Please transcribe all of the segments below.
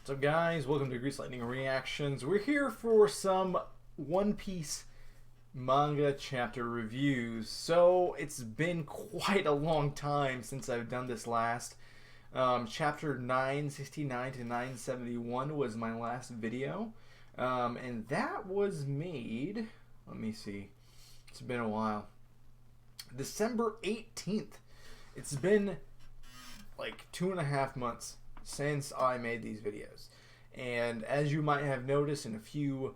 What's up, guys? Welcome to Grease Lightning Reactions. We're here for some One Piece manga chapter reviews. So it's been quite a long time since I've done this last. Chapter 969 to 971 was my last video. And that was made, let me see, it's been a while. December 18th. It's been like 2.5 months since I made these videos, and as you might have noticed in a few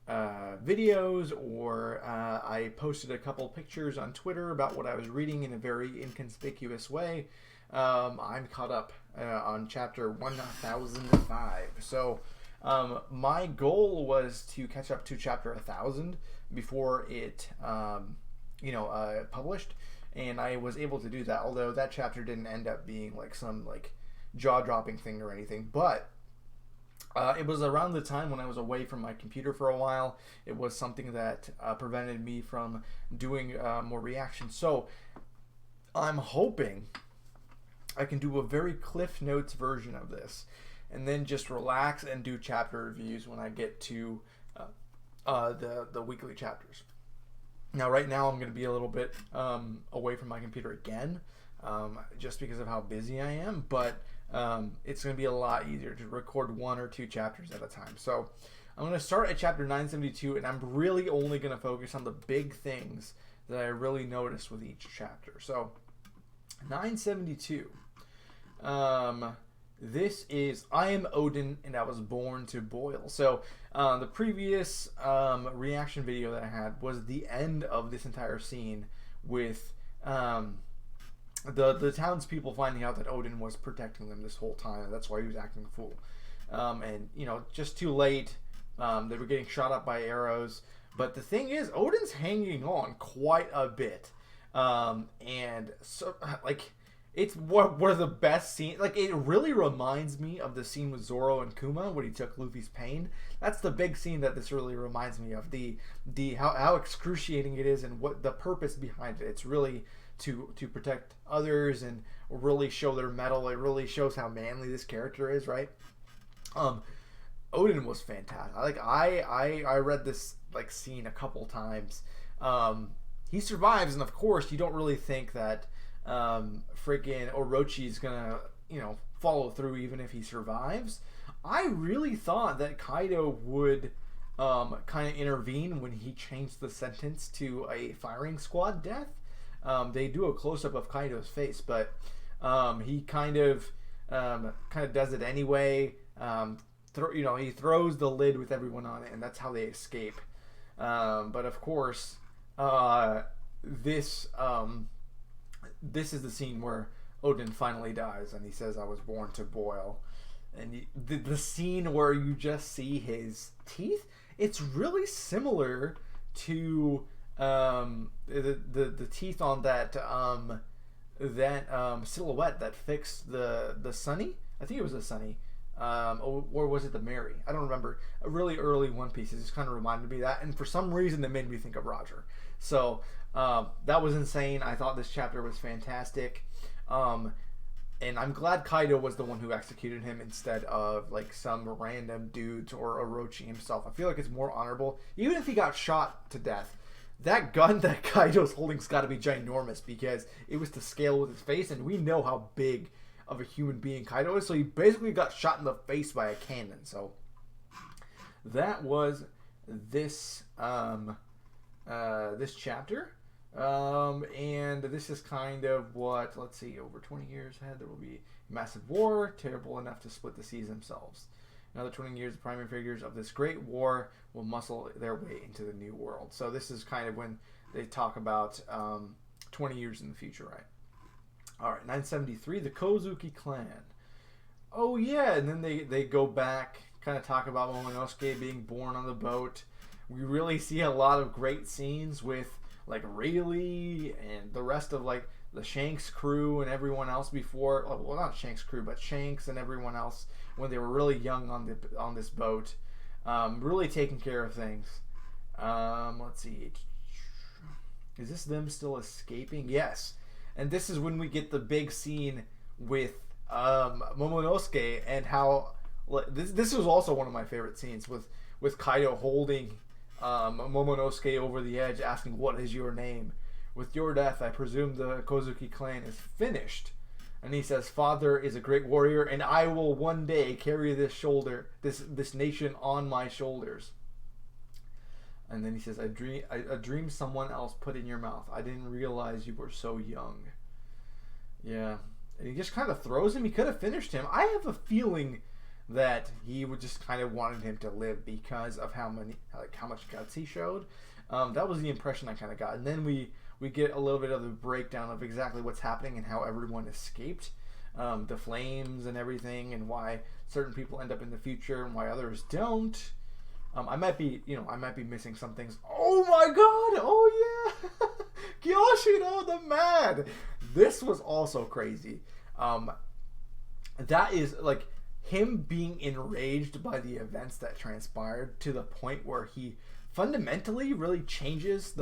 videos, or I posted a couple pictures on Twitter about what I was reading in a very inconspicuous way. I'm caught up on chapter 1005. So my goal was to catch up to chapter 1000 before it published, and I was able to do that, although that chapter didn't end up being like some like jaw-dropping thing or anything. But it was around the time when I was away from my computer for a while. It was something that prevented me from doing more reactions. So I'm hoping I can do a very Cliff Notes version of this, and then just relax and do chapter reviews when I get to the weekly chapters. Now, right now, I'm going to be a little bit away from my computer again, just because of how busy I am, but it's going to be a lot easier to record 1 or 2 chapters at a time. So I'm going to start at chapter 972, and I'm really only going to focus on the big things that I really noticed with each chapter. So 972. This is I am Odin and I was born to boil. So the previous reaction video that I had was the end of this entire scene with the townspeople finding out that Odin was protecting them this whole time, and that's why he was acting a fool. And just too late. They were getting shot up by arrows. But the thing is, Odin's hanging on quite a bit, and so like. It's one of the best scenes. Like, it really reminds me of the scene with Zoro and Kuma when he took Luffy's pain. That's the big scene that this really reminds me of. How excruciating it is, and what the purpose behind it. It's really to protect others and really show their mettle. It really shows how manly this character is, right? Odin was fantastic. Like, I read this like scene a couple times. He survives, and of course you don't really think that freaking Orochi's gonna, follow through even if he survives. I really thought that Kaido would kind of intervene when he changed the sentence to a firing squad death. They do a close-up of Kaido's face, but he kind of does it anyway. He throws the lid with everyone on it, and that's how they escape. But of course, this is the scene where Odin finally dies, and he says, "I was born to boil." And the scene where you just see his teeth, it's really similar to the teeth on that silhouette that fixed the Sunny. I think it was the Sunny, or was it the Mary? I don't remember. A really early One Piece. It just kind of reminded me of that, and for some reason, it made me think of Roger. So that was insane. I thought this chapter was fantastic. And I'm glad Kaido was the one who executed him instead of like some random dudes or Orochi himself. I feel like it's more honorable. Even if he got shot to death, that gun that Kaido's holding's got to be ginormous, because it was to scale with his face, and we know how big of a human being Kaido is. So he basically got shot in the face by a cannon. So that was this this chapter. And this is kind of what, let's see, over 20 years ahead, there will be a massive war, terrible enough to split the seas themselves. Another 20 years, the primary figures of this great war will muscle their way into the new world. So this is kind of when they talk about 20 years in the future, right? All right, 973, the Kozuki clan. Oh yeah, and then they go back, kind of talk about Momonosuke being born on the boat. We really see a lot of great scenes with like Rayleigh and the rest of like the Shanks crew and everyone else before. Well, not Shanks crew, but Shanks and everyone else when they were really young on this boat, really taking care of things. Let's see. Is this them still escaping? Yes. And this is when we get the big scene with Momonosuke and how this was also one of my favorite scenes with Kaido holding Momonosuke over the edge, asking, "What is your name? With your death, I presume the Kozuki clan is finished." And he says, "Father is a great warrior, and I will one day carry this nation on my shoulders." And then he says, a dream someone else put in your mouth. I didn't realize you were so young." Yeah. And he just kind of throws him. He could have finished him. I have a feeling that he would just kind of wanted him to live because of how much guts he showed. That was the impression I kind of got. And then we get a little bit of the breakdown of exactly what's happening and how everyone escaped the flames and everything, and why certain people end up in the future and why others don't. I might be missing some things. Oh my god! Oh yeah! Kyoshiro the man! This was also crazy. That is like him being enraged by the events that transpired to the point where he fundamentally really changes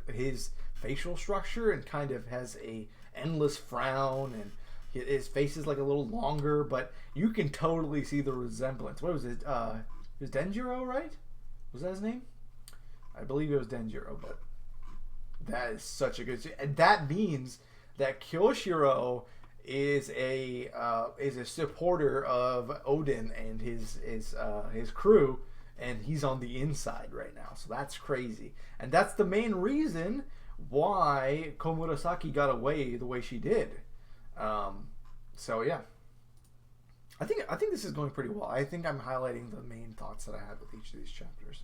his facial structure and kind of has a endless frown, and his face is like a little longer, but you can totally see the resemblance. What was it? It was Denjiro, right? Was that his name? I believe it was Denjiro, but that is such a good... And that means that Kyoshiro is a supporter of Odin and his crew, and he's on the inside right now. So that's crazy. And that's the main reason why Komurasaki got away the way she did. So yeah. I think this is going pretty well. I think I'm highlighting the main thoughts that I had with each of these chapters.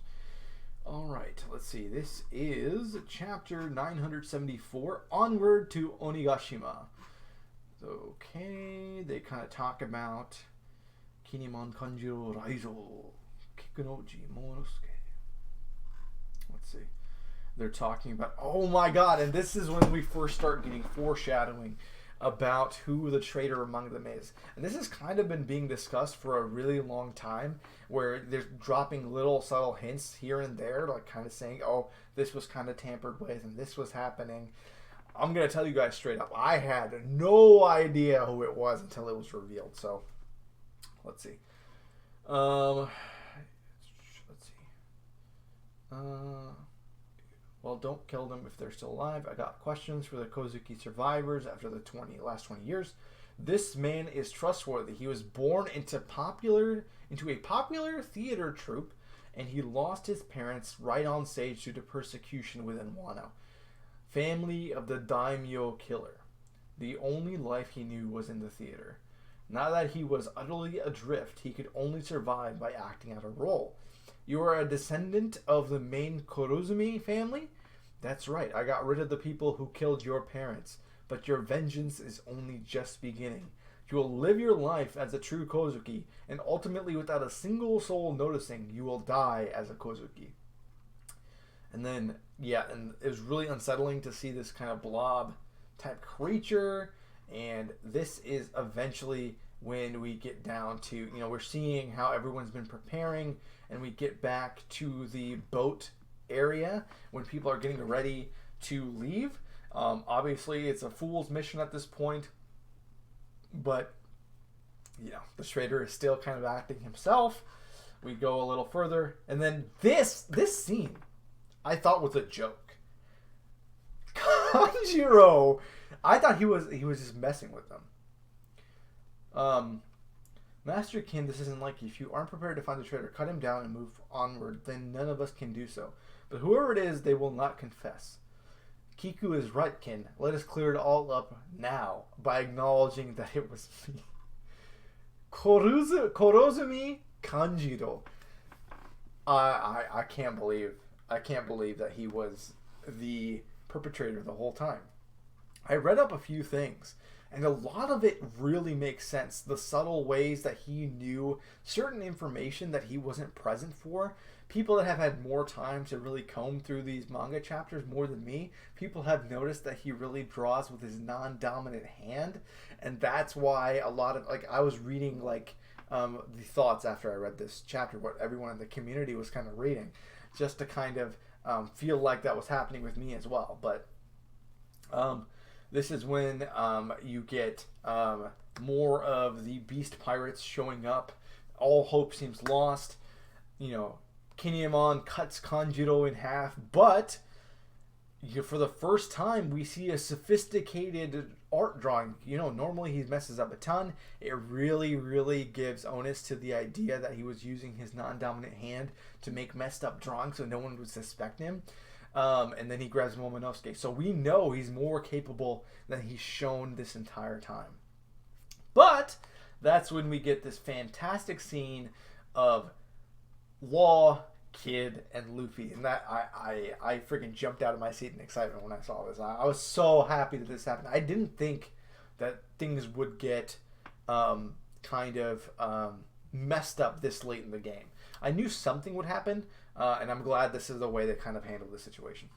All right, let's see. This is chapter 974, Onward to Onigashima. Okay, they kind of talk about Kinemon Kanjiro Raizo, Kikunoji Momonosuke. Let's see. They're talking about, oh my god, and this is when we first start getting foreshadowing about who the traitor among them is. And this has kind of been being discussed for a really long time, where they're dropping little subtle hints here and there, like kind of saying, oh, this was kind of tampered with and this was happening. I'm going to tell you guys straight up, I had no idea who it was until it was revealed. So, let's see. Let's see. Well, don't kill them if they're still alive. I got questions for the Kozuki survivors after the last 20 years. This man is trustworthy. He was born into a popular theater troupe, and he lost his parents right on stage due to persecution within Wano. Family of the daimyo killer. The only life he knew was in the theater. Now that he was utterly adrift, he could only survive by acting out a role. You are a descendant of the main Kurozumi family? That's right, I got rid of the people who killed your parents, but your vengeance is only just beginning. You will live your life as a true Kozuki, and ultimately without a single soul noticing, you will die as a Kozuki. And then, yeah, and it was really unsettling to see this kind of blob type creature, and this is eventually when we get down to, we're seeing how everyone's been preparing, and we get back to the boat area when people are getting ready to leave. Obviously, it's a fool's mission at this point, but, the traitor is still kind of acting himself. We go a little further, and then this scene I thought was a joke. Kanjiro, I thought he was just messing with them. Master Kin, this isn't like you. If you aren't prepared to find the traitor, cut him down and move onward. Then none of us can do so. But whoever it is, they will not confess. Kiku is right, Kin. Let us clear it all up now by acknowledging that it was me. Korozumi Kanjiro. I can't believe that he was the perpetrator the whole time. I read up a few things, and a lot of it really makes sense. The subtle ways that he knew certain information that he wasn't present for. People that have had more time to really comb through these manga chapters more than me, people have noticed that he really draws with his non-dominant hand, and that's why a lot of, I was reading, the thoughts after I read this chapter, what everyone in the community was kind of reading, just to kind of feel like that was happening with me as well. But this is when you get more of the beast pirates showing up. All hope seems lost. You know, Kinemon cuts Kanjiro in half, but for the first time we see a sophisticated art drawing. You know, normally he messes up a ton. It really, really gives onus to the idea that he was using his non-dominant hand to make messed up drawings so no one would suspect him. And then he grabs Momonosuke. So we know he's more capable than he's shown this entire time. But that's when we get this fantastic scene of Law, Kid, and Luffy. And that I freaking jumped out of my seat in excitement when I saw this. I was so happy that this happened. I didn't think that things would get messed up this late in the game. I knew something would happen, and I'm glad this is the way they kind of handled the situation.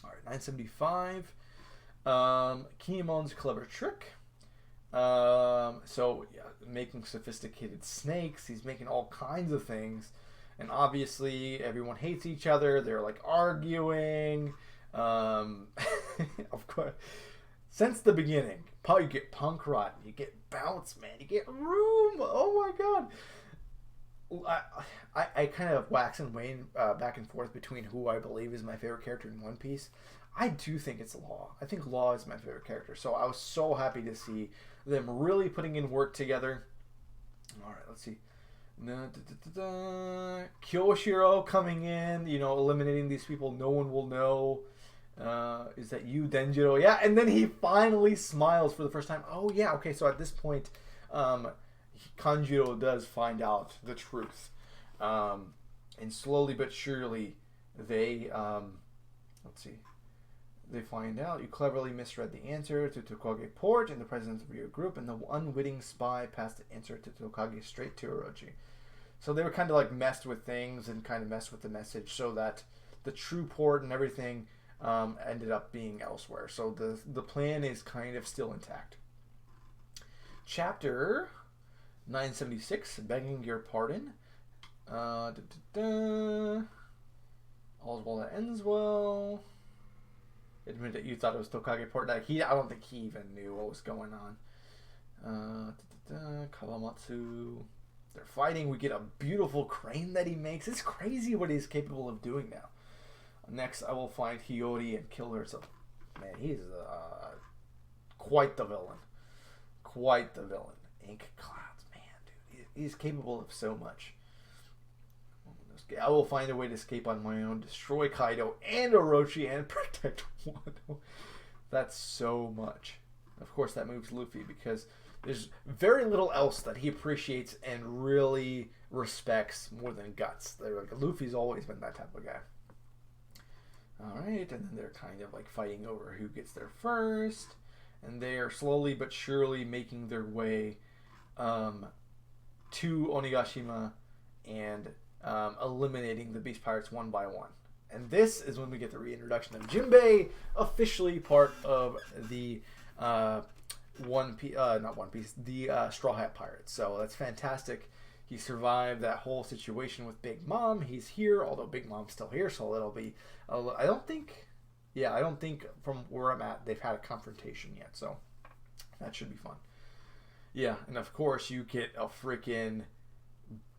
All right, 975. Kinemon's clever trick. So yeah, making sophisticated snakes. He's making all kinds of things. And obviously everyone hates each other. They're like arguing. Of course. Since the beginning, you get punk rotten, you get bounce, man, you get room. Oh my god. I kind of wax and wane back and forth between who I believe is my favorite character in One Piece. I do think it's Law. I think Law is my favorite character. So I was so happy to see them really putting in work together. All right, let's see. Kyoshiro coming in, you know, eliminating these people no one will know. Is that you, Denjiro? Yeah, and then he finally smiles for the first time. Oh, yeah, okay, so at this point, Kanjiro does find out the truth. And slowly but surely, they, let's see. They find out you cleverly misread the answer to Tokage Port in the presence of your group, and the unwitting spy passed the answer to Tokage straight to Orochi. So they were kind of like messed with things and kind of messed with the message so that the true port and everything ended up being elsewhere. So the plan is kind of still intact. Chapter 976, begging your pardon. All's well that ends well. Admit that you thought it was Tokage Port. Like I don't think he even knew what was going on. Kawamatsu. They're fighting. We get a beautiful crane that he makes. It's crazy what he's capable of doing now. Next, I will find Hiyori and kill her. So, man, he's quite the villain. Quite the villain. Ink clouds, man, dude. He's capable of so much. I will find a way to escape on my own, destroy Kaido and Orochi, and protect Wano. That's so much. Of course, that moves Luffy because there's very little else that he appreciates and really respects more than guts. Like, Luffy's always been that type of guy. Alright, and then they're kind of like fighting over who gets there first. And they are slowly but surely making their way to Onigashima and eliminating the Beast Pirates one by one. And this is when we get the reintroduction of Jinbei, officially part of the not One Piece, the Straw Hat Pirates. So that's fantastic. He survived that whole situation with Big Mom. He's here, although Big Mom's still here, so it'll be. I don't think from where I'm at they've had a confrontation yet, so that should be fun. Yeah, and of course you get a freaking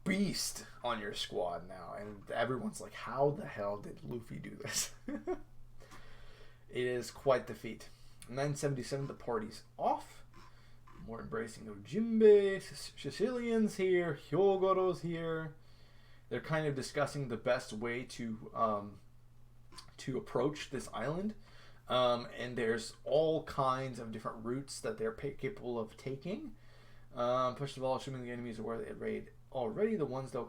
beast on your squad now, and everyone's like, how the hell did Luffy do this? It is quite the feat. 977, the party's off. More embracing of Jinbei. Sicilian's here. Hyogoro's here. They're kind of discussing the best way to approach this island. And there's all kinds of different routes that they're capable of taking. First of all, assuming the enemies are aware they raid already, the ones they'll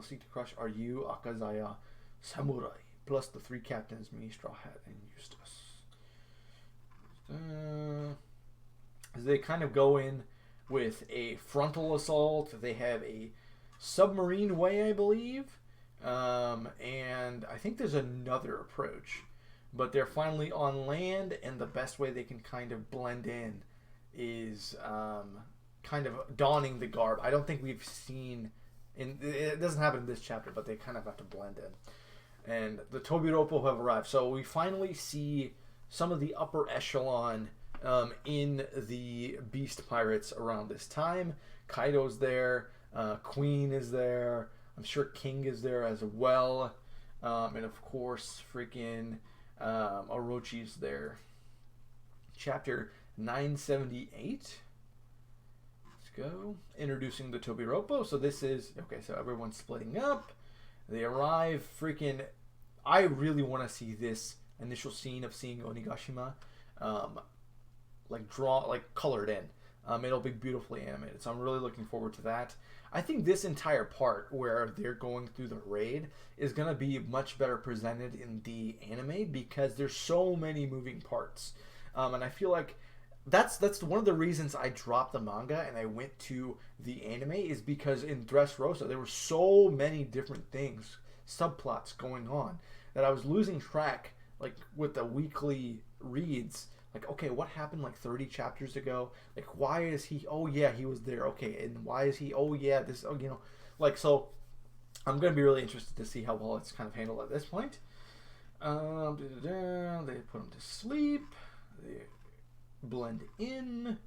seek to crush are you, Akazaya, Samurai, plus the 3 captains, me, Straw Hat, and Eustace. As they kind of go in with a frontal assault, they have a submarine way, I believe, and I think there's another approach, but they're finally on land, and the best way they can kind of blend in is kind of donning the garb. I don't think we've seen, it doesn't happen in this chapter, but they kind of have to blend in. And the Tobi Roppo have arrived, so we finally see some of the upper echelon in the Beast Pirates around this time. Kaido's there. Queen is there. I'm sure King is there as well. And of course, freaking Orochi's there. Chapter 978. Let's go. Introducing the Tobi Roppo. So this is... Okay, so everyone's splitting up. They arrive. Freaking... I really want to see this initial scene of seeing Onigashima colored in. It'll be beautifully animated. So I'm really looking forward to that. I think this entire part where they're going through the raid is going to be much better presented in the anime because there's so many moving parts. And I feel like that's one of the reasons I dropped the manga and I went to the anime is because in Dressrosa there were so many different things, subplots going on that I was losing track like with the weekly reads. Like, okay, what happened like 30 chapters ago? Like, why is he... Oh, yeah, he was there. Okay, and why is he... Oh, yeah, this... Oh, you know... Like, so, I'm going to be really interested to see how well it's kind of handled at this point. They put him to sleep. They blend in.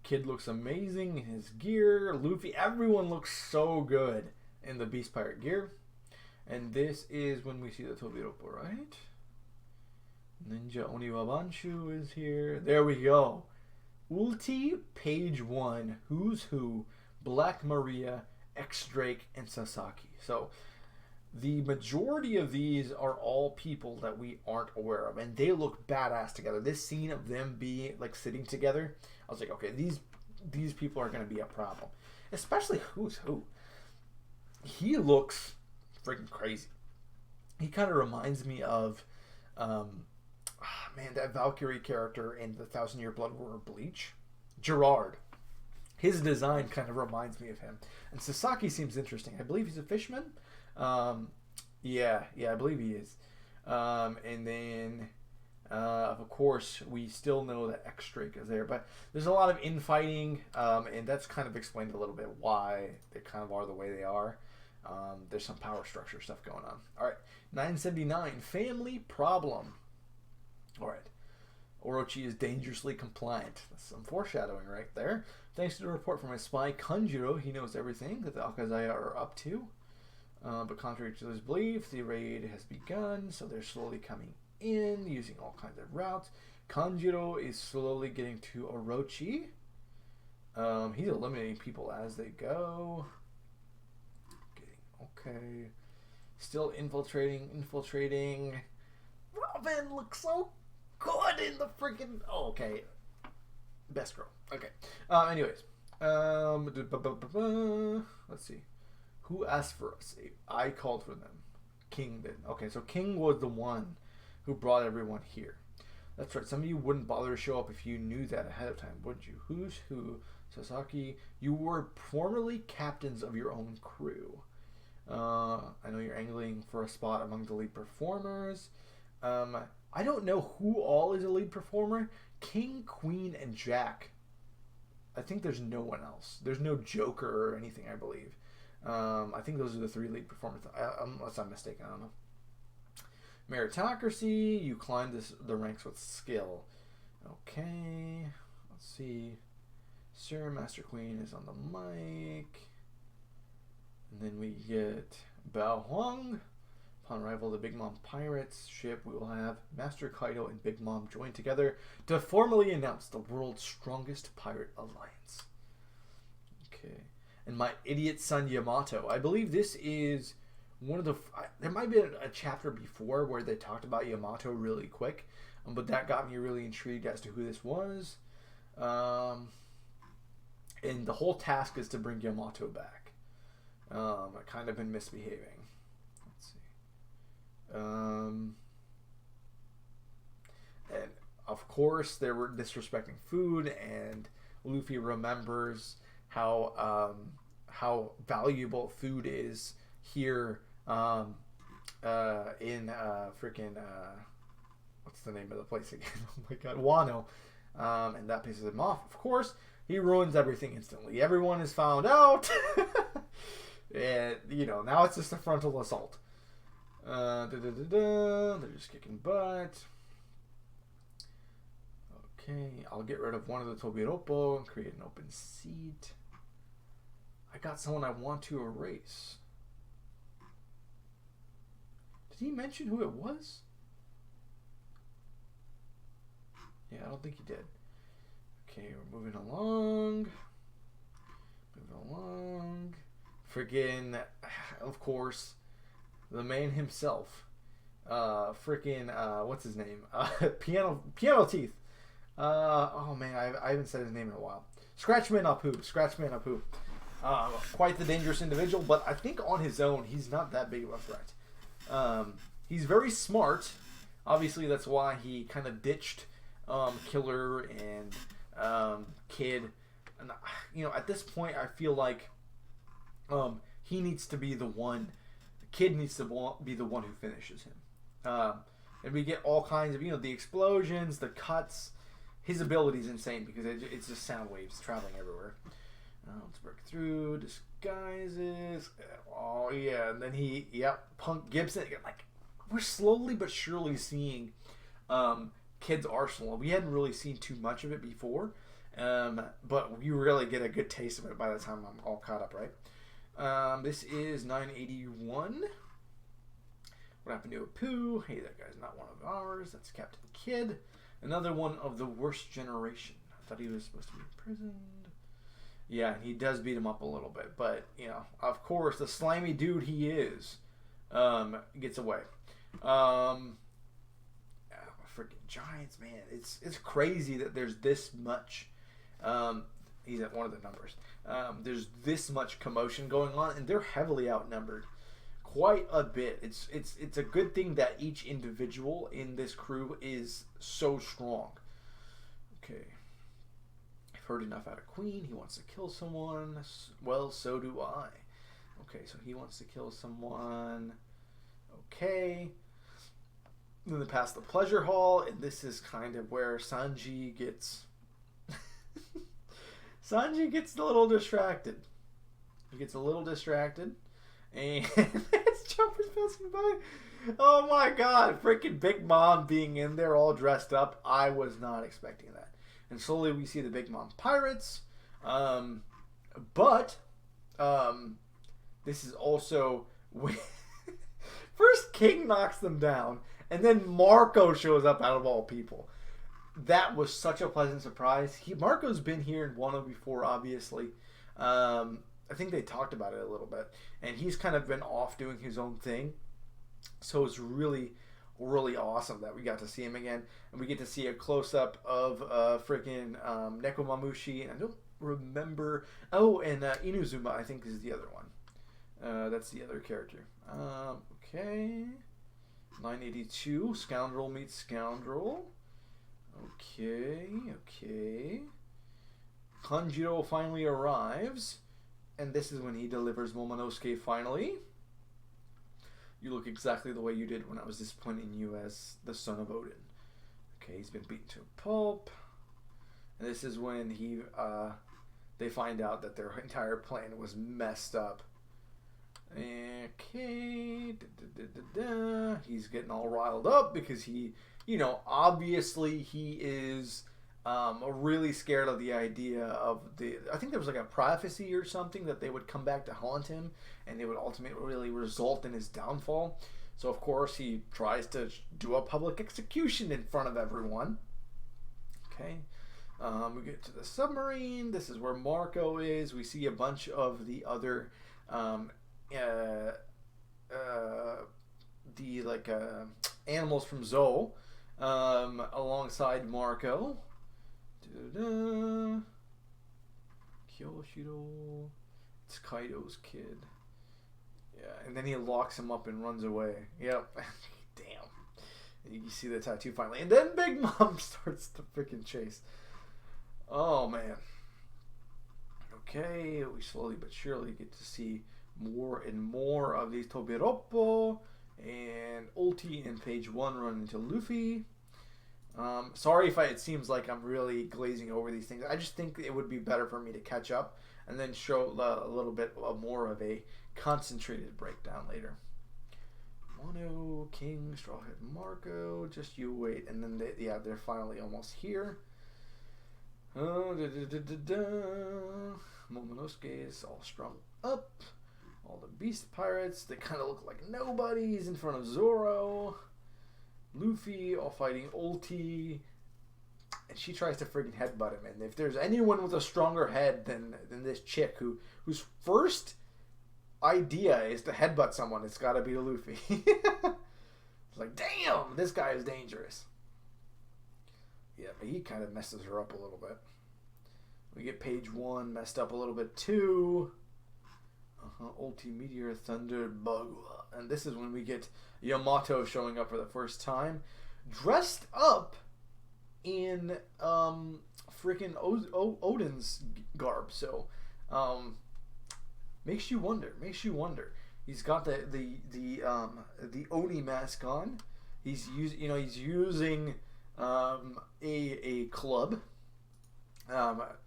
Kid looks amazing in his gear. Luffy, everyone looks so good in the Beast Pirate gear. And this is when we see the Tobi Roppo, right? Ninja Oniwabanshu is here. There we go. Ulti, page 1. Who's Who, Black Maria, X-Drake, and Sasaki. So, the majority of these are all people that we aren't aware of. And they look badass together. This scene of them being, like, sitting together, I was like, okay, these people are going to be a problem. Especially Who's Who. He looks freaking crazy. He kind of reminds me of... that Valkyrie character in the 1,000-Year Blood War Bleach, Gerard. His design kind of reminds me of him. And Sasaki seems interesting. I believe he's a fisherman. Yeah, I believe he is. And then, of course, we still know that X-Drake is there. But there's a lot of infighting, and that's kind of explained a little bit why they kind of are the way they are. There's some power structure stuff going on. All right, 979, family problem. Alright. Orochi is dangerously compliant. That's some foreshadowing right there. Thanks to the report from my spy, Kanjiro, he knows everything that the Akazaya are up to. But contrary to his belief, the raid has begun, so they're slowly coming in, using all kinds of routes. Kanjiro is slowly getting to Orochi. He's eliminating people as they go. Okay. Still infiltrating. Robin looks so good in the freaking... Oh, okay. Best girl. Okay. Anyways. Let's see. Who asked for us? I called for them. King did. Okay, so King was the one who brought everyone here. That's right. Some of you wouldn't bother to show up if you knew that ahead of time, would you? Who's Who? Sasaki. You were formerly captains of your own crew. I know you're angling for a spot among the lead performers. I don't know who all is a lead performer. King, Queen, and Jack. I think there's no one else. There's no Joker or anything, I believe. I think those are the 3 lead performers. Unless I'm mistaken, I don't know. Meritocracy. You climb the ranks with skill. Okay. Let's see. Sir Master Queen is on the mic. And then we get Bao Huang. Upon arrival of the Big Mom Pirates ship, we will have Master Kaido and Big Mom join together to formally announce the world's strongest pirate alliance. Okay. And my idiot son Yamato. I believe this is one of the... There might be a chapter before where they talked about Yamato really quick. But that got me really intrigued as to who this was. And the whole task is to bring Yamato back. I've kind of been misbehaving. And of course they were disrespecting food, and Luffy remembers how valuable food is here in freaking what's the name of the place again? Oh my god, Wano. And that pisses him off. Of course, he ruins everything instantly. Everyone is found out. And now it's just a frontal assault. They're just kicking butt. Okay, I'll get rid of one of the Tobi Roppo and create an open seat. I got someone I want to erase. Did he mention who it was? Yeah, I don't think he did. Okay, we're moving along. Freaking, of course, the man himself. What's his name? Piano Teeth. Oh man, I haven't said his name in a while. Scratchman Apu. Quite the dangerous individual, but I think on his own, he's not that big of a threat. He's very smart. Obviously, that's why he kind of ditched Killer and Kid. And, at this point, I feel like he needs to be the one. Kid needs to be the one who finishes him. And we get all kinds of, the explosions, the cuts. His ability is insane because it's just sound waves traveling everywhere. Let's break through disguises. Oh yeah, and then Punk Gibson. Like, we're slowly but surely seeing Kid's arsenal. We hadn't really seen too much of it before, but you really get a good taste of it by the time I'm all caught up, right? This is 981. What happened to Apu? Hey, that guy's not one of ours. That's Captain Kid. Another one of the worst generation. I thought he was supposed to be imprisoned. Yeah, he does beat him up a little bit. But, of course, the slimy dude he is gets away. Freaking Giants, man. It's crazy that there's this much. He's at one of the numbers. There's this much commotion going on, and they're heavily outnumbered. Quite a bit. It's a good thing that each individual in this crew is so strong. Okay. I've heard enough out of Queen. He wants to kill someone. Well, so do I. Okay, so he wants to kill someone. Okay. Then they pass the pleasure hall, and this is kind of where Sanji gets a little distracted. He gets a little distracted. And it's Choppers passing by. Oh my god, freaking Big Mom being in there all dressed up. I was not expecting that. And slowly we see the Big Mom pirates. But this is also first King knocks them down, and then Marco shows up out of all people. That was such a pleasant surprise. Marco's been here in Wano before, obviously. I think they talked about it a little bit, and he's kind of been off doing his own thing, so it's really, really awesome that we got to see him again, and we get to see a close-up of freaking Nekomamushi, and I don't remember, and Inuzuma, I think, is the other one. That's the other character. Okay, 982, Scoundrel meets Scoundrel. Okay. Kanjiro finally arrives. And this is when he delivers Momonosuke finally. You look exactly the way you did when I was disappointing you as the son of Odin. Okay, he's been beaten to a pulp. And this is when they find out that their entire plan was messed up. Okay. He's getting all riled up because he, obviously he is... really scared of the idea of I think there was like a prophecy or something that they would come back to haunt him, and it would ultimately really result in his downfall. So of course he tries to do a public execution in front of everyone. Okay, we get to the submarine. This is where Marco is. We see a bunch of the other animals from Zou alongside Marco. Kyoshiro. It's Kaido's kid. Yeah, and then he locks him up and runs away. Yep. Damn. You see the tattoo finally. And then Big Mom starts the freaking chase. Oh, man. Okay, we slowly but surely get to see more and more of these Tobi Roppo. And Ulti and Page 1 run into Luffy. Sorry if it seems like I'm really glazing over these things. I just think it would be better for me to catch up and then show a little bit more of a concentrated breakdown later. Wano, King, Straw Hat Marco, just you wait. And then they're finally almost here. Oh, da, da, da, da, da. Momonosuke is all strung up. All the beast pirates, they kind of look like nobodies in front of Zoro. Luffy all fighting Ulti. And she tries to freaking headbutt him. And if there's anyone with a stronger head than this chick whose first idea is to headbutt someone, it's got to be Luffy. It's like, damn, this guy is dangerous. Yeah, but he kind of messes her up a little bit. We get page 1 messed up a little bit too. Ulti Meteor Thunder Bagua. And this is when we get Yamato showing up for the first time. Dressed up in freaking Odin's garb. So makes you wonder. He's got the Oni mask on. He's using a club,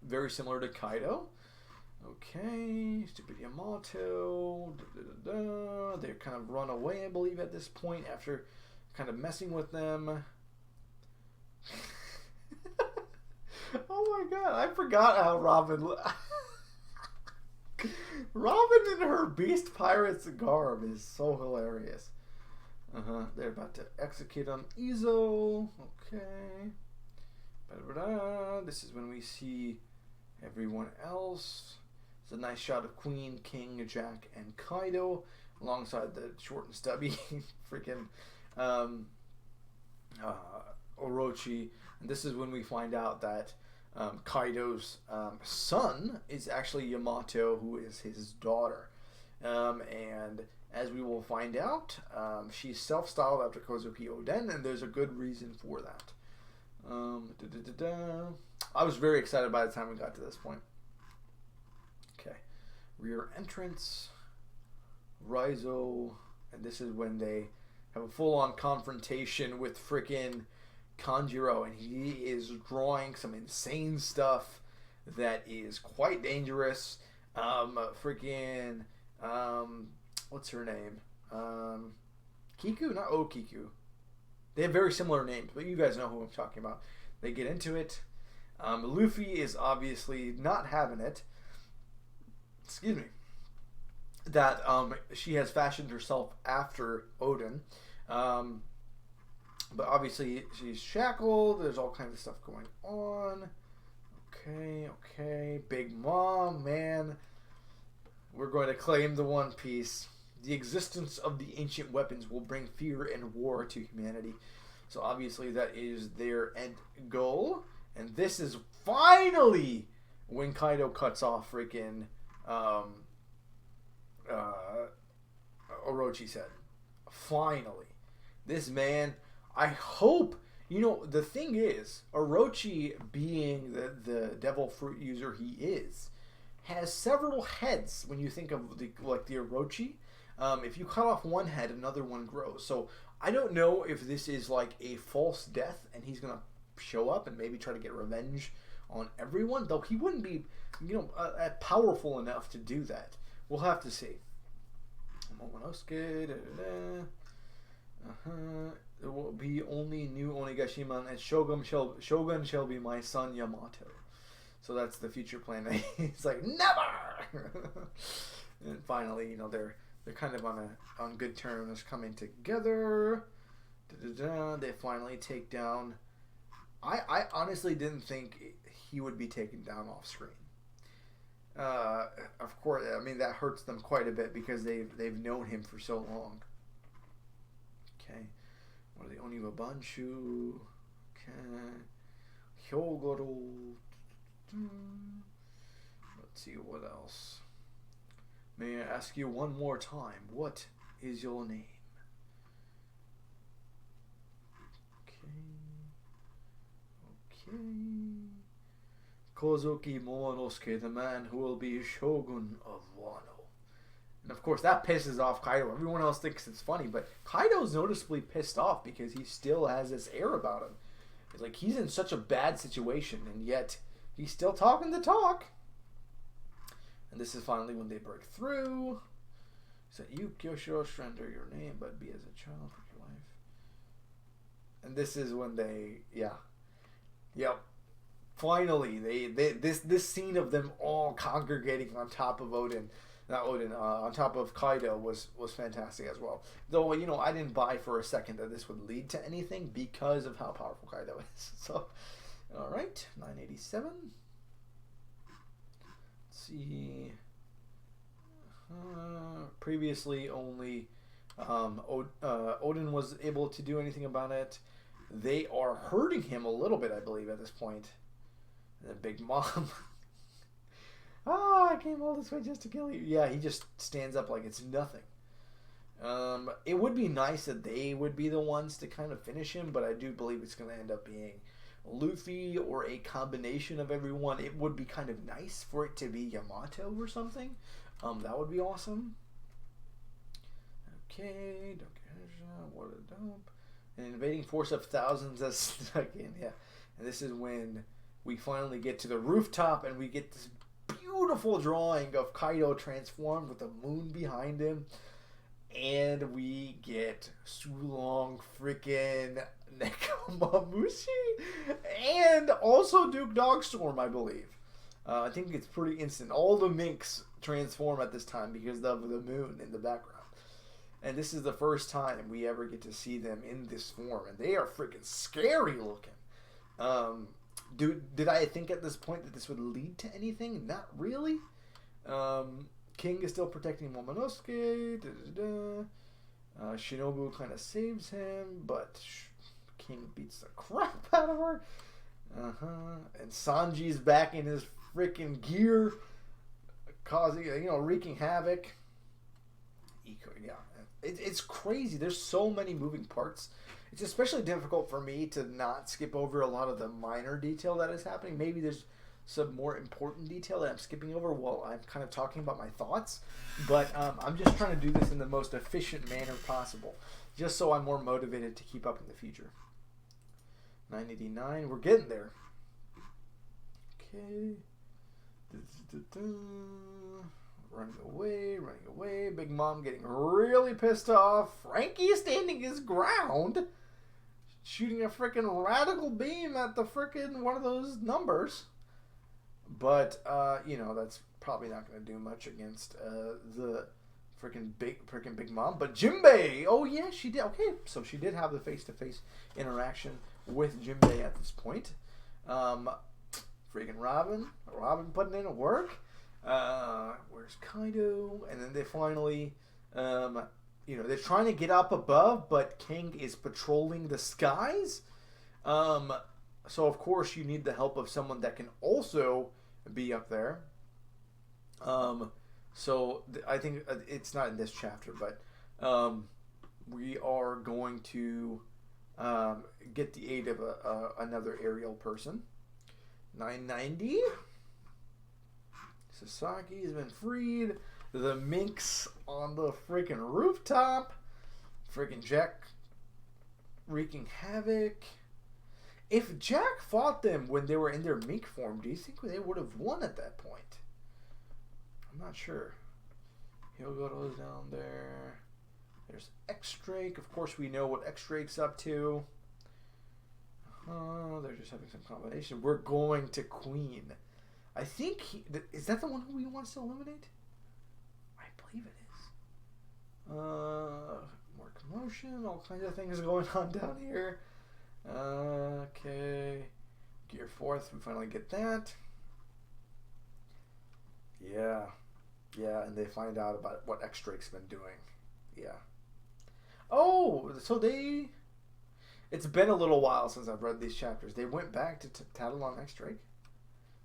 very similar to Kaido. Okay, stupid Yamato. They kind of run away, I believe, at this point after kind of messing with them. Oh my god, I forgot how Robin in her Beast Pirates garb is so hilarious. They're about to execute on Izo. Okay. This is when we see everyone else. It's a nice shot of Queen, King, Jack, and Kaido alongside the short and stubby freaking Orochi. And this is when we find out that Kaido's son is actually Yamato, who is his daughter. And as we will find out, she's self-styled after Kozuki Oden, and there's a good reason for that. I was very excited by the time we got to this point. Okay. Rear entrance. Raizo. And this is when they have a full-on confrontation with frickin' Kanjiro, and he is drawing some insane stuff that is quite dangerous. What's her name? Kiku? Not Kiku. They have very similar names, but you guys know who I'm talking about. They get into it. Luffy is obviously not having it. Excuse me. That she has fashioned herself after Odin. But obviously she's shackled. There's all kinds of stuff going on. Okay. Big Mom, man. We're going to claim the One Piece. The existence of the ancient weapons will bring fear and war to humanity. So obviously that is their end goal. And this is finally when Kaido cuts off freaking Orochi's head. Finally. This man, I hope, the thing is, Orochi, being the devil fruit user he is, has several heads when you think of the Orochi. If you cut off one head, another one grows. So I don't know if this is like a false death and he's going to show up and maybe try to get revenge on everyone, though he wouldn't be, powerful enough to do that. We'll have to see. Momonosuke, There will be only new Onigashima, and Shogun shall be my son Yamato. So that's the future plan. He's like, never. And finally, they're kind of on good terms, coming together. They finally take down. I honestly didn't think he would be taken down off screen. Of course, I mean that hurts them quite a bit because they've known him for so long. Okay, what are the Oniwa Banshu? Okay, Hyogoro. Let's see what else. May I ask you one more time? What is your name? Okay. Kozuki Momonosuke, the man who will be Shogun of Wano. And of course that pisses off Kaido. Everyone else thinks it's funny, but Kaido's noticeably pissed off because he still has this air about him. It's like he's in such a bad situation, and yet he's still talking the talk. And this is finally when they break through. Said, you Kyosho surrender your name, but be as a child for your life. And this is when they, Yep. Finally, this scene of them all congregating on top of Odin, not Odin, on top of Kaido was fantastic as well. Though I didn't buy for a second that this would lead to anything because of how powerful Kaido is. So, all right, 987. Let's see. Previously, only Odin was able to do anything about it. They are hurting him a little bit, I believe, at this point. And the Big Mom. Oh, I came all this way just to kill you. Yeah, he just stands up like it's nothing. It would be nice that they would be the ones to kind of finish him, but I do believe it's going to end up being Luffy or a combination of everyone. It would be kind of nice for it to be Yamato or something. That would be awesome. Okay, don't get what a dope. An invading force of thousands has stuck in. Yeah, and this is when we finally get to the rooftop and we get this beautiful drawing of Kaido transformed with the moon behind him. And we get Sulong freaking Nekomamushi and also Duke Dogstorm, I believe. I think it's pretty instant. All the Minks transform at this time because of the moon in the background. And this is the first time we ever get to see them in this form. And they are freaking scary looking. Did I think at this point that this would lead to anything? Not really. King is still protecting Momonosuke. Shinobu kind of saves him, but King beats the crap out of her. And Sanji's back in his freaking gear, causing, wreaking havoc. Yeah, it's crazy. There's so many moving parts. It's especially difficult for me to not skip over a lot of the minor detail that is happening. Maybe there's some more important detail that I'm skipping over while I'm kind of talking about my thoughts. But I'm just trying to do this in the most efficient manner possible, just so I'm more motivated to keep up in the future. 989, we're getting there. Okay. Running away. Big Mom getting really pissed off. Frankie is standing his ground, shooting a freaking radical beam at the freaking one of those numbers. But, that's probably not going to do much against the freaking Big Mom. But Jinbei! Oh, yeah, she did. Okay, so she did have the face-to-face interaction with Jinbei at this point. Freaking Robin putting in work. Where's Kaido? And then they finally, they're trying to get up above, but King is patrolling the skies. So, of course, you need the help of someone that can also be up there. I think it's not in this chapter, but we are going to get the aid of another aerial person. 990. Sasaki has been freed. The Minks on the freaking rooftop. Freaking Jack wreaking havoc. If Jack fought them when they were in their Mink form, do you think they would have won at that point? I'm not sure. Hyogoro's down there. There's X-Drake. Of course, we know what X-Drake's up to. They're just having some combination. We're going to Queen. I think is that the one who he wants to eliminate? I believe it is. More commotion, all kinds of things going on down here. Okay. Gear 4th, we finally get that. Yeah, and they find out about what X-Drake's been doing. Yeah. Oh, so it's been a little while since I've read these chapters. They went back to tattle on X-Drake.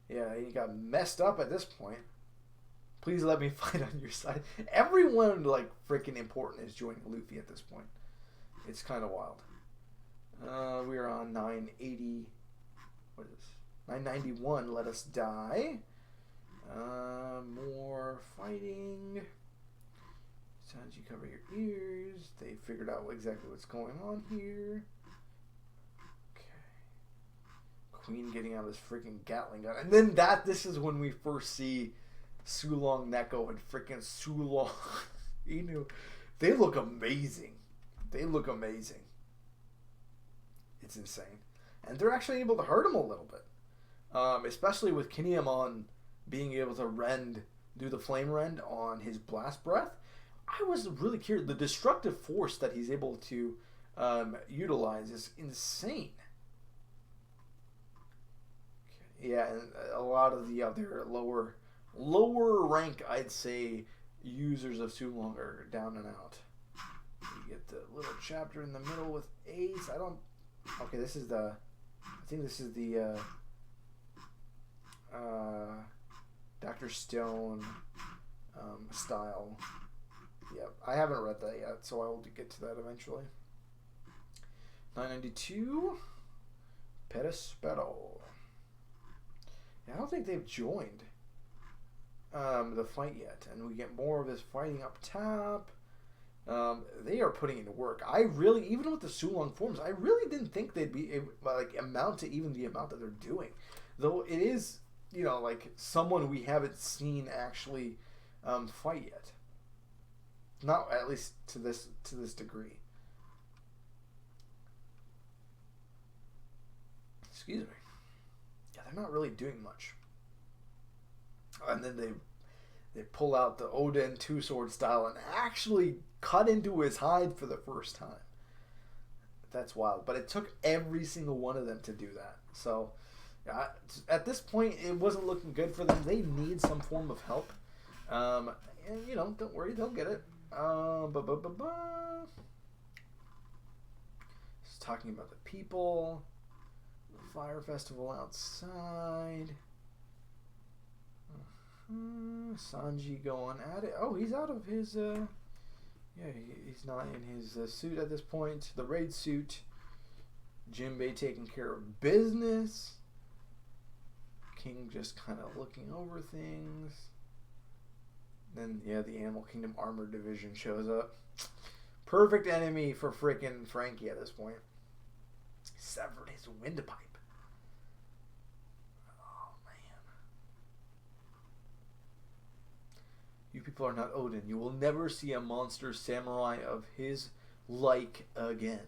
Yeah, he got messed up at this point. Please let me fight on your side. Everyone, freaking important is joining Luffy at this point. It's kind of wild. We are on 980. What is this? 991. Let us die. More fighting. Sanji, cover your ears. They figured out exactly what's going on here. Queen getting out of his freaking Gatling gun. And then this is when we first see Sulong Neko and freaking Sulong Inu. They look amazing. It's insane. And they're actually able to hurt him a little bit. especially with Kinemon being able to do the flame rend on his blast breath. I was really curious. The destructive force that he's able to utilize is insane. Okay. Yeah, and a lot of the other lower rank, I'd say, users of Sulong are down and out. You get the little chapter in the middle with Ace. Okay, this is the. I think this is the. Dr. Stone style. Yep, I haven't read that yet, so I will get to that eventually. 992, Perispero. Yeah, I don't think they've joined the fight yet, and we get more of this fighting up top. They are putting into work. I really, even with the Sulong forms, I really didn't think they'd be amount to even the amount that they're doing. Though it is, like someone we haven't seen actually fight yet. Not at least to this degree. Excuse me. Yeah, they're not really doing much. And then they pull out the Odin two-sword style and actually cut into his hide for the first time. That's wild. But it took every single one of them to do that. So at this point, it wasn't looking good for them. They need some form of help. And, don't worry, they'll get it. Just talking about the people. The fire festival outside. Sanji going at it. Oh, he's out of his he's not in his suit at this point. The raid suit. Jinbei taking care of business. King just kind of looking over things. Then, the Animal Kingdom Armor Division shows up. Perfect enemy for frickin' Frankie at this point. Severed his windpipe. Oh, man. You people are not Odin. You will never see a monster samurai of his like again.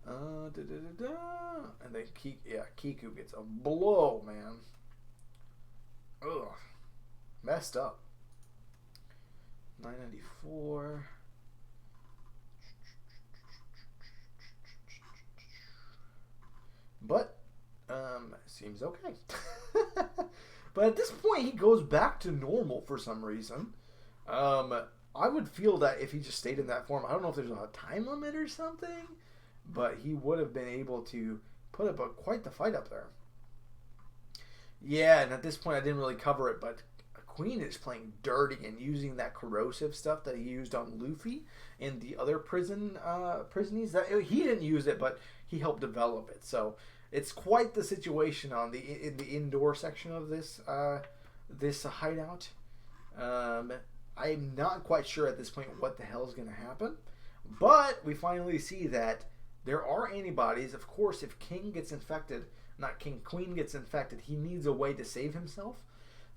And then Kiku gets a blow, man. Ugh. Messed up. 994. But seems okay. But at this point he goes back to normal for some reason. I would feel that if he just stayed in that form, I don't know if there's a time limit or something, but he would have been able to put up quite the fight up there. Yeah, and at this point I didn't really cover it, but Queen is playing dirty and using that corrosive stuff that he used on Luffy and the other prisonies. That he didn't use it, but he helped develop it. So it's quite the situation in the indoor section of this hideout. I'm not quite sure at this point what the hell is going to happen, but we finally see that there are antibodies. Of course, if Queen gets infected, he needs a way to save himself.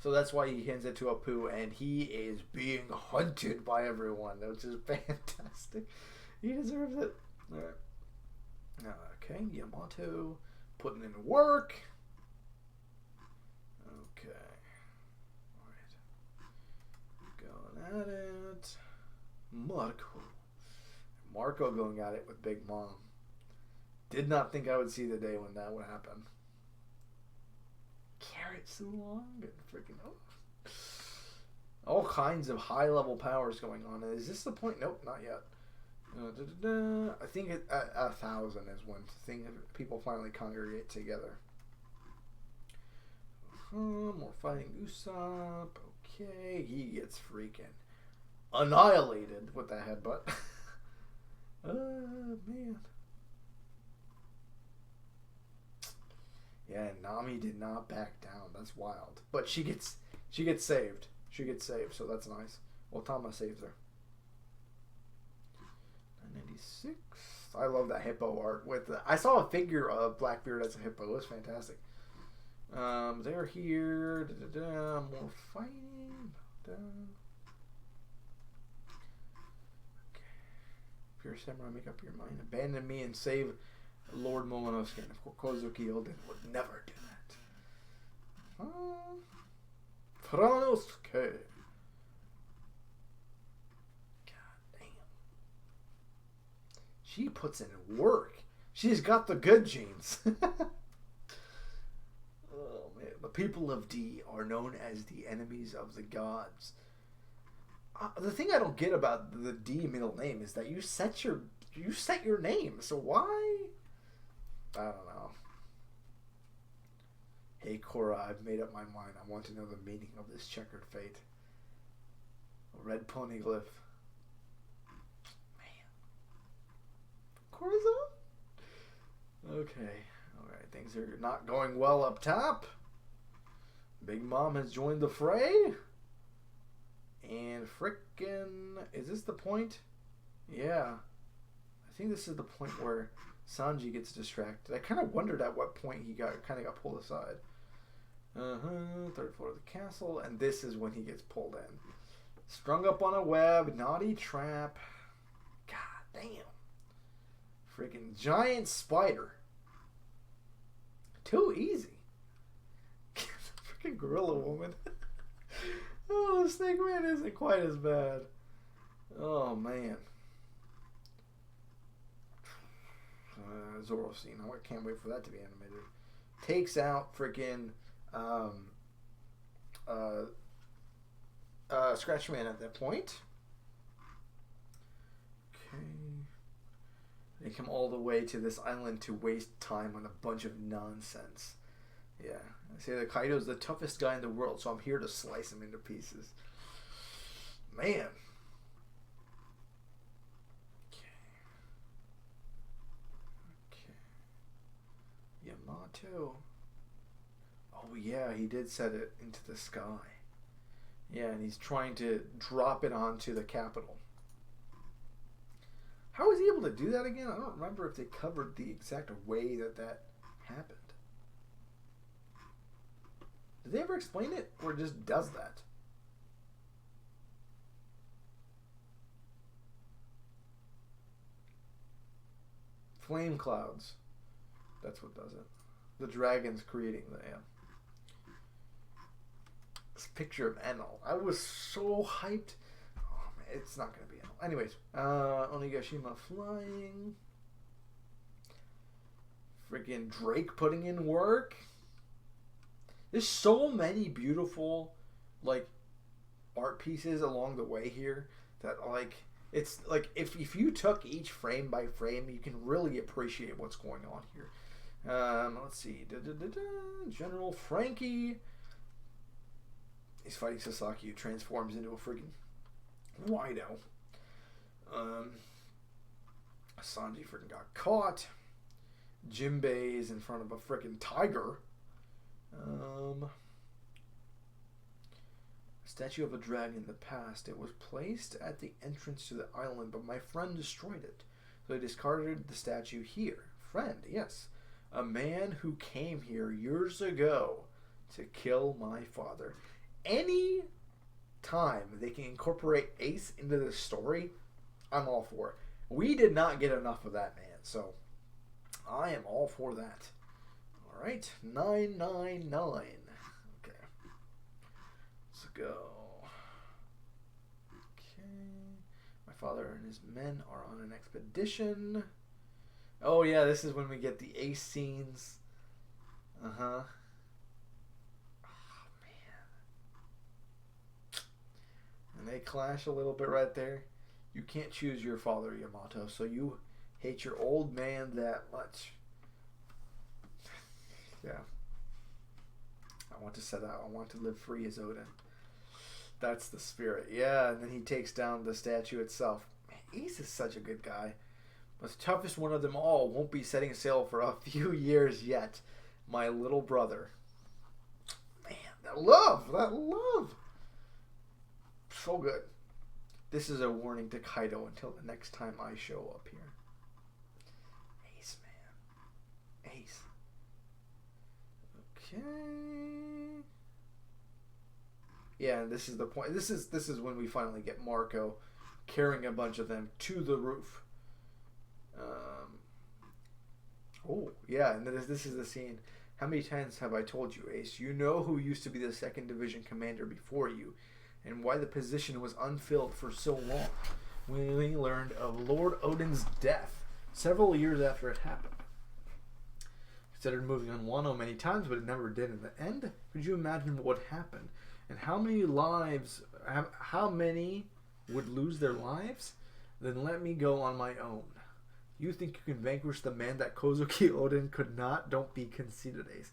So that's why he hands it to Apu, and he is being hunted by everyone, which is fantastic. He deserves it. All right. Okay, Yamato putting in work. Okay. All right. Going at it. Marco going at it with Big Mom. Did not think I would see the day when that would happen. Carrot so long and freaking all kinds of high level powers going on. Is this the point? Nope, not yet. I think at 1,000 is when people finally congregate together. More fighting Usopp. Okay, he gets freaking annihilated with that headbutt. Man. Yeah, Nami did not back down. That's wild. But she gets saved. She gets saved, so that's nice. Otama saves her. 996. I love that hippo art. I saw a figure of Blackbeard as a hippo. It was fantastic. They're here. More fighting. Okay. Pure Samurai, make up your mind. Abandon me and save Lord Momonosuke. And of course, Kozuki Odin would never do that. Momonosuke. God damn. She puts in work. She's got the good genes. Oh man, the people of D are known as the enemies of the gods. The thing I don't get about the D middle name is that you set your name. So why? I don't know. Hey Korra, I've made up my mind. I want to know the meaning of this checkered fate. A red poneglyph. Man. Korra's on? Okay. Alright, things are not going well up top. Big Mom has joined the fray. And frickin'... Is this the point? Yeah. I think this is the point where Sanji gets distracted. I kind of wondered at what point he got pulled aside. Third floor of the castle. And this is when he gets pulled in. Strung up on a web. Naughty trap. God damn. Freaking giant spider. Too easy. Freaking gorilla woman. Oh, the Snake Man isn't quite as bad. Oh, man. Zoro scene. I can't wait for that to be animated. Takes out freaking Scratch Man at that point. Okay. They come all the way to this island to waste time on a bunch of nonsense. Yeah. I say that Kaido's the toughest guy in the world, so I'm here to slice him into pieces. Man. Yamato. Oh yeah, he did set it into the sky. Yeah, and he's trying to drop it onto the capital. How was he able to do that again? I don't remember if they covered the exact way that happened. Did they ever explain it, or just does that? Flame clouds. That's what does it. The dragon's creating the this picture of Enel. I was so hyped. Oh man, it's not gonna be Enel. Anyways, Onigashima flying. Freaking Drake putting in work. There's so many beautiful like art pieces along the way here that like it's like if you took each frame by frame, you can really appreciate what's going on here. Let's see. General Frankie. He's fighting Sasaki, who transforms into a freaking Wido. Sanji freaking got caught. Jinbei is in front of a freaking tiger. Statue of a dragon in the past. It was placed at the entrance to the island, but my friend destroyed it. So he discarded the statue here. Friend, yes. A man who came here years ago to kill my father. Any time they can incorporate Ace into the story, I'm all for it. We did not get enough of that man, so I am all for that. Alright, 999. Okay. Let's go. Okay. My father and his men are on an expedition. Oh yeah, this is when we get the Ace scenes. Uh-huh. Oh man. And they clash a little bit right there. You can't choose your father, Yamato, so you hate your old man that much. Yeah. I want to set out. I want to live free as Odin. That's the spirit. Yeah, and then he takes down the statue itself. Man, Ace is such a good guy. But the toughest one of them all won't be setting sail for a few years yet. My little brother. Man, that love! That love! So good. This is a warning to Kaido until the next time I show up here. Ace, man. Ace. Okay. Yeah, this is the point. This is when we finally get Marco carrying a bunch of them to the roof. Oh, yeah, and this is the scene. How many times have I told you, Ace? You know who used to be the 2nd Division commander before you, and why the position was unfilled for so long. We learned of Lord Odin's death several years after it happened. Considered moving on Wano many times, but it never did in the end. Could you imagine what happened? And how many would lose their lives? Then let me go on my own. You think you can vanquish the man that Kozuki Odin could not? Don't be conceited, Ace.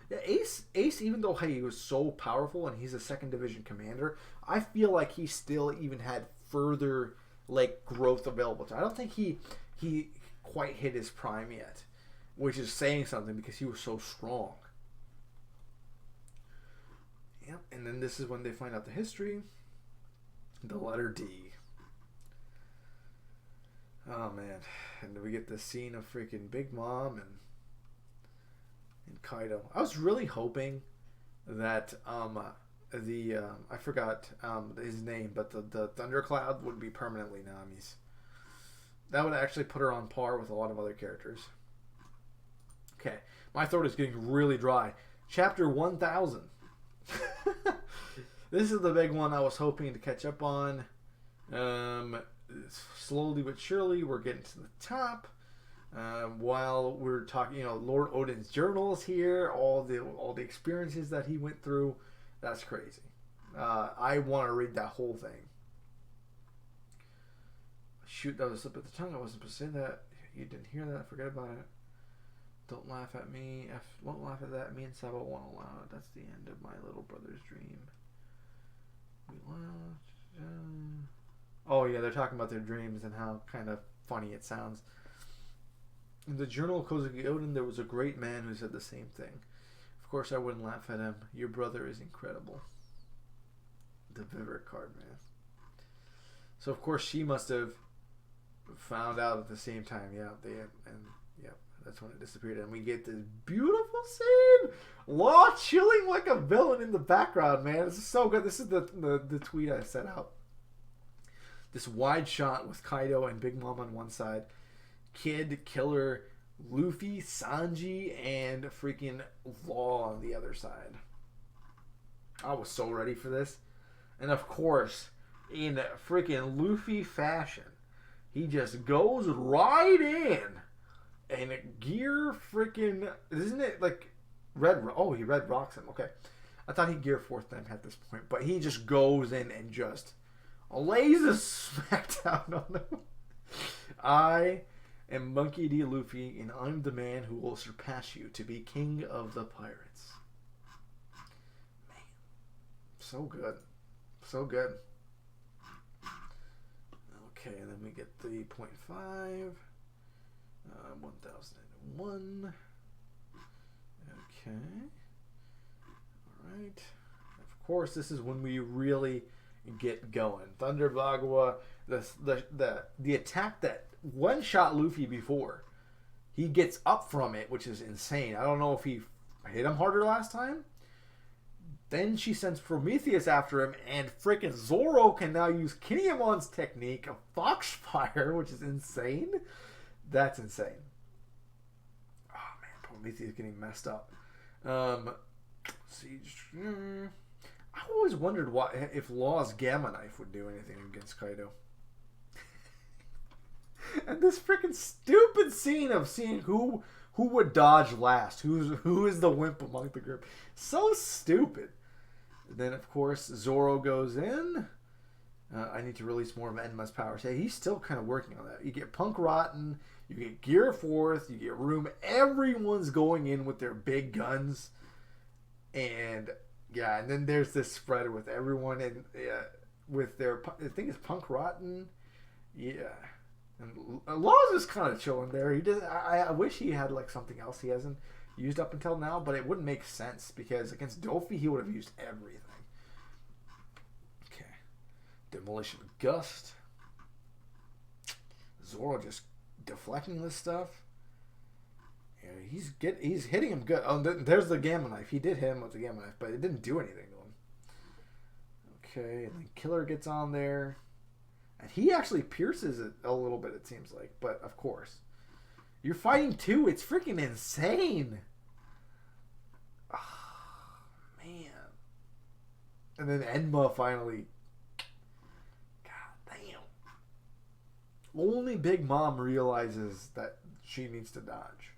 Yeah, Ace, even though he was so powerful and he's a 2nd Division commander, I feel like he still even had further growth available to him. I don't think he quite hit his prime yet, which is saying something because he was so strong. Yep, and then this is when they find out the history. The letter D. Oh man, and then we get this scene of freaking Big Mom and Kaido. I was really hoping that I forgot his name, but the Thundercloud would be permanently Nami's. That would actually put her on par with a lot of other characters. Okay, my throat is getting really dry. Chapter 1000. This is the big one I was hoping to catch up on. Slowly but surely, we're getting to the top. While we're talking, Lord Odin's journals here, all the experiences that he went through. That's crazy. I want to read that whole thing. Shoot, that was a slip of the tongue. I wasn't supposed to say that. You didn't hear that. Forget about it. Don't laugh at me. Won't laugh at that. Me and Sabo won't allow it. That's the end of my little brother's dream. We laughed. Oh yeah, they're talking about their dreams and how kind of funny it sounds. In the journal of Kozuki Odin, there was a great man who said the same thing. Of course, I wouldn't laugh at him. Your brother is incredible. The Vivek card, man. So of course she must have found out at the same time. Yeah, that's when it disappeared, and we get this beautiful scene. Law chilling like a villain in the background, man. This is so good. This is the tweet I set out. This wide shot with Kaido and Big Mom on one side, Kid, Killer, Luffy, Sanji, and freaking Law on the other side. I was so ready for this. And of course, in freaking Luffy fashion, he just goes right in. And gear freaking... Isn't it like red... Oh, he red rocks him. Okay. I thought he gear fourth them at this point. But he just goes in and just lays a smackdown on him. I am Monkey D. Luffy, and I'm the man who will surpass you to be king of the pirates. Man. So good. So good. Okay, and then we get the 0.5. 1001. Okay. Alright. Of course, this is when we really get going. Thunder Bagua, the attack that one-shot Luffy before. He gets up from it, which is insane. I don't know if he hit him harder last time. Then she sends Prometheus after him, and freaking Zoro can now use Kinemon's technique of Foxfire, which is insane. That's insane. Oh man, Prometheus getting messed up. Siege. I always wondered if Law's Gamma Knife would do anything against Kaido. And this freaking stupid scene of seeing who would dodge last, who is the wimp among the group. So stupid. Then of course Zoro goes in. I need to release more of Enma's powers. Hey, he's still kind of working on that. You get Punk Rotten, you get Gear Fourth, you get Room. Everyone's going in with their big guns. And yeah, and then there's this spread with everyone in with their, I think it's Punk Rotten. Yeah. And Law's just kind of chilling there. He does. I wish he had like something else he hasn't used up until now, but it wouldn't make sense because against Dofi he would have used everything. Okay, Demolition Gust. Zoro just deflecting this stuff. Yeah, he's hitting him good. Oh, there's the Gamma Knife. He did hit him with the Gamma Knife, but it didn't do anything to him. Okay, and then Killer gets on there. And he actually pierces it a little bit, it seems like. But, of course. You're fighting two. It's freaking insane. And then Enma finally... God damn. Only Big Mom realizes that she needs to dodge.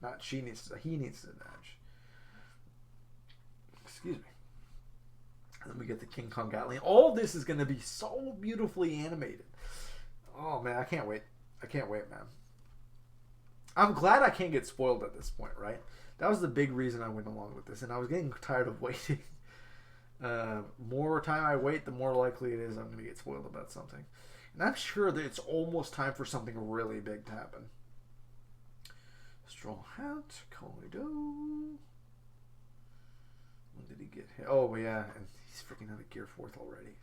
Not she needs to... He needs to dodge. Excuse me. And then we get the King Kong Gatling. All this is going to be so beautifully animated. Oh, man. I can't wait. I can't wait, man. I'm glad I can't get spoiled at this point, right? That was the big reason I went along with this. And I was getting tired of waiting. More time I wait, the more likely it is I'm going to get spoiled about something. And I'm sure that it's almost time for something really big to happen. Straw Hat, Kaido. When did he get hit? Oh, yeah. And he's freaking out of Gear 4th already.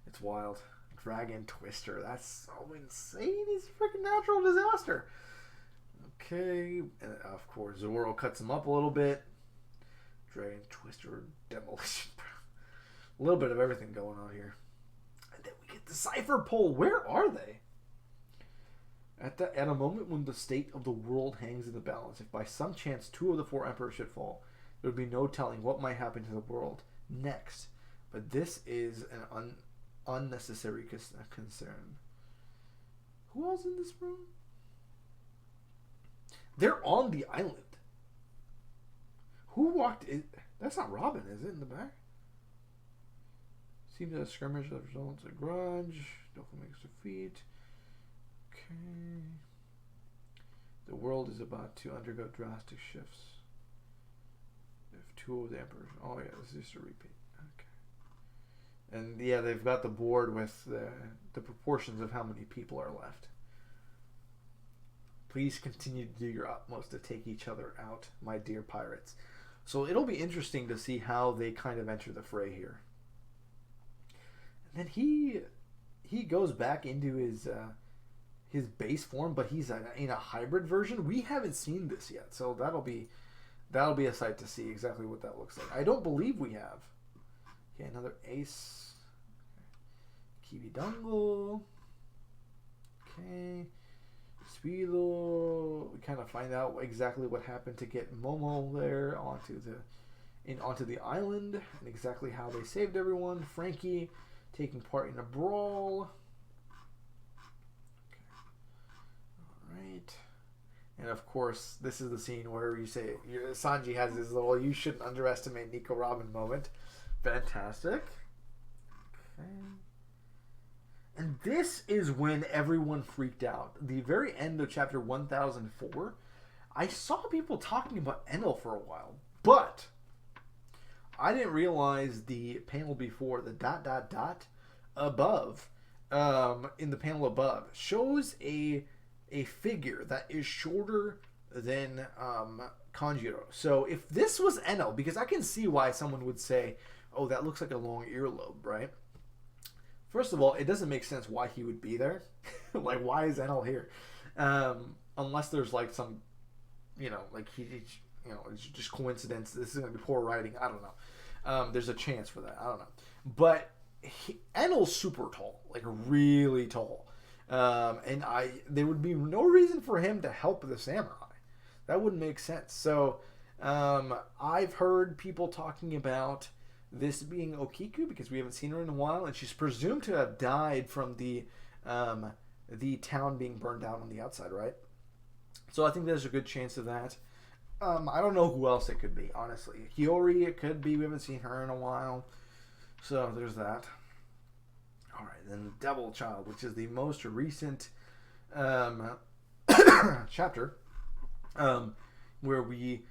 It's wild. Dragon Twister. That's so insane. He's a freaking natural disaster. Okay. And of course, Zoro cuts him up a little bit. Dragon Twister Demolition. A little bit of everything going on here. And then we get the Cypher Pole. Where are they? At a moment when the state of the world hangs in the balance, if by some chance 2 of the 4 emperors should fall, there would be no telling what might happen to the world next. But this is an unnecessary concern. Who else in this room? They're on the island. Who walked in? That's not Robin, is it, in the back? Seems that a skirmish that results in a grudge. Dokkan makes defeat. Okay. The world is about to undergo drastic shifts. If 2 of the emperors... Oh, yeah, this is just a repeat. Okay. And, yeah, they've got the board with the proportions of how many people are left. Please continue to do your utmost to take each other out, my dear pirates. So it'll be interesting to see how they kind of enter the fray here. And then he goes back into his base form, but he's in a hybrid version. We haven't seen this yet, so that'll be a sight to see exactly what that looks like. I don't believe we have. Okay, another ace. Kiwi Dango. Okay. Speedo. We kind of find out exactly what happened to get Momo there onto the island, and exactly how they saved everyone. Frankie taking part in a brawl. Right. And of course, this is the scene where you say Sanji has his little "you shouldn't underestimate Nico Robin" moment. Fantastic. Okay. And this is when everyone freaked out. The very end of chapter 1004, I saw people talking about Enel for a while, but I didn't realize the panel before, the ... above, in the panel above, shows a figure that is shorter than Kanjiro. So if this was Enel, because I can see why someone would say, oh, that looks like a long earlobe, right? First of all, it doesn't make sense why he would be there. Like, why is Enel here? Unless there's like some, like it's just coincidence. This is going to be poor writing. I don't know. There's a chance for that. I don't know. But Enel's super tall, like really tall. And there would be no reason for him to help the samurai. That wouldn't make sense. So I've heard people talking about this being Okiku because we haven't seen her in a while, and she's presumed to have died from the town being burned down on the outside, right? So I think there's a good chance of that. I don't know who else it could be, honestly. Hiyori, it could be. We haven't seen her in a while. So there's that. All right, then the Devil Child, which is the most recent chapter, where we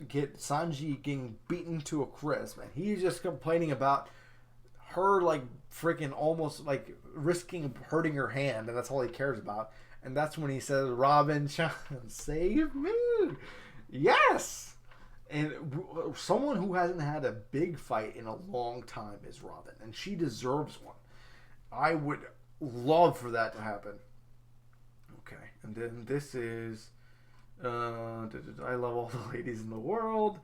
get Sanji getting beaten to a crisp, and he's just complaining about her, like, freaking almost, like, risking hurting her hand, and that's all he cares about. And that's when he says, Robin-chan, save me! Yes! And someone who hasn't had a big fight in a long time is Robin, and she deserves one. I would love for that to happen. Okay, and then this is... I love all the ladies in the world.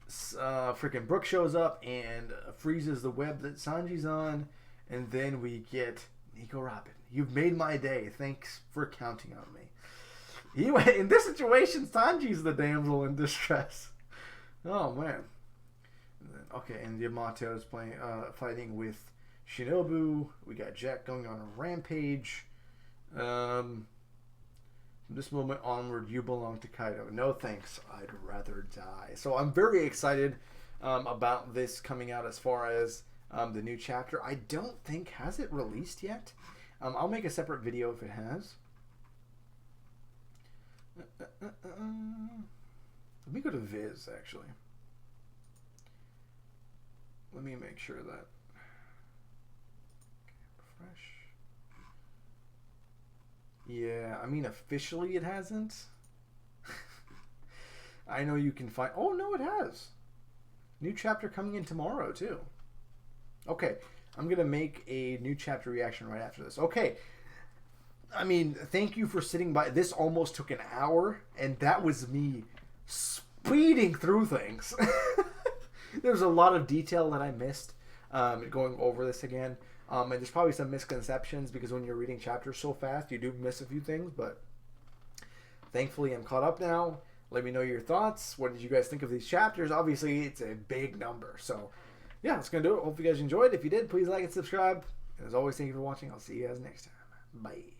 Freaking Brooke shows up and freezes the web that Sanji's on, and then we get Nico Robin. You've made my day. Thanks for counting on me. In this situation, Sanji's the damsel in distress. Oh man. And then Okay, and Yamato is fighting with Shinobu. We got Jack going on a rampage. From this moment onward, you belong to Kaido. No thanks, I'd rather die. So I'm very excited about this coming out as far as the new chapter. I don't think, has it released yet? I'll make a separate video if it has. Let me go to Viz, actually. Let me make sure that... Refresh. Yeah, I mean, officially it hasn't. I know you can find... Oh, no, it has. New chapter coming in tomorrow, too. Okay, I'm going to make a new chapter reaction right after this. Okay. I mean, thank you for sitting by. This almost took an hour, and that was me speeding through things. There's a lot of detail that I missed going over this again. And there's probably some misconceptions because when you're reading chapters so fast, you do miss a few things. But thankfully, I'm caught up now. Let me know your thoughts. What did you guys think of these chapters? Obviously, it's a big number. So, yeah, that's going to do it. Hope you guys enjoyed. If you did, please like and subscribe. And as always, thank you for watching. I'll see you guys next time. Bye.